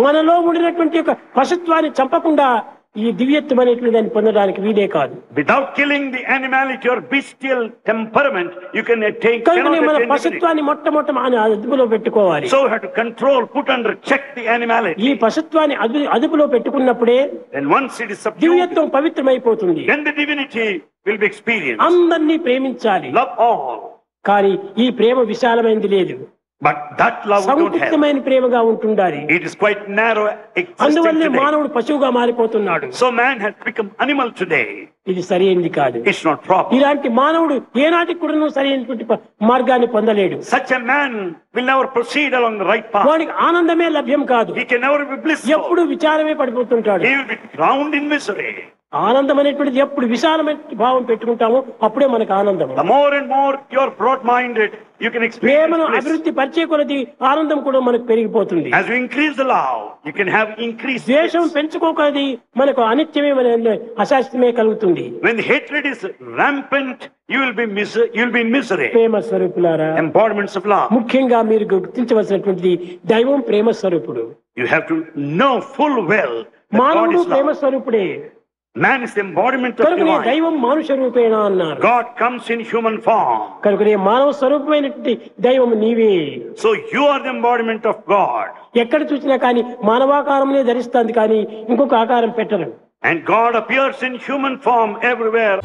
మనలో ఉండినటువంటి యొక్క పశుత్వాన్ని చంపకుండా ఈ దివ్యత్వం అనేటువంటి దాన్ని పొందడానికి వీలే కాదు. Without killing the animality or bestial temperament, you can attain. కనుక మన పశుత్వాన్ని మొట్టమొదట అదుపులో పెట్టుకోవాలి. So we have to control, put under check the animality. ఈ పశుత్వాన్ని అదుపులో పెట్టుకున్నప్పుడే and once it is subdued, దివ్యత్వం పవిత్రమైపోతుంది. then the divinity will be experienced. అందరినీ ప్రేమించాలి. Love all. కానీ ఈ ప్రేమ విశాలమైనది లేదు. But that love don't have. సంకుచితమైన ప్రేమగా ఉంటుండాలి. It is quite narrow existing అందువల్లే today. మానవుడు పశువుగా మారిపోతున్నాడు. So man has become animal today. ఇది సరైనది కాదు. It's not proper. ఇలాంటి మానవుడు ఏనాటికి కూడా సరైనటువంటి మార్గాన్ని పొందలేడు. Such a man will never proceed along the right path. వాడికి ఆనందమే లభ్యం కాదు. He can never be blissful. ఎప్పుడు విచారమే పడిపోతుంటాడు. He will be drowned in misery. ఆనందం అనేటువంటిది ఎప్పుడు విశాలమైన భావం పెట్టుకుంటామో అప్పుడే మనకు ఆనందం. The more and more you are broad-minded, you can experience ప్రేమను bliss. అభివృద్ధి పరిచే కొలది ఆనందం కూడా మనకు పెరిగిపోతుంది. As you increase the love, you can have increased ద్వేషం bliss. పెంచుకోకది మనకు అనిత్యమే అశాస్త్రమే కలుగుతుంది. When the hatred is rampant, you will be in misery. ప్రేమ స్వరూపులారా, Embodiments of love. ముఖ్యంగా మీరు గుర్తించవలసినటువంటిది దైవం ప్రేమ స్వరూపుడు. You have to know full well that God మానవుడు is Prema love. స్వరూపుడే. Man is the embodiment of కనుకనే divine. దైవం మానుష రూపేణ అన్నారు. God comes in human form. కనుకనే మానవ స్వరూపమైనటువంటి దైవం నీవే. So you are the embodiment of God. ఎక్కడ చూసినా కానీ మానవాకారంనే ధరిస్తుంది కానీ ఇంకొక ఆకారం పెట్టరు. And God appears in human form everywhere.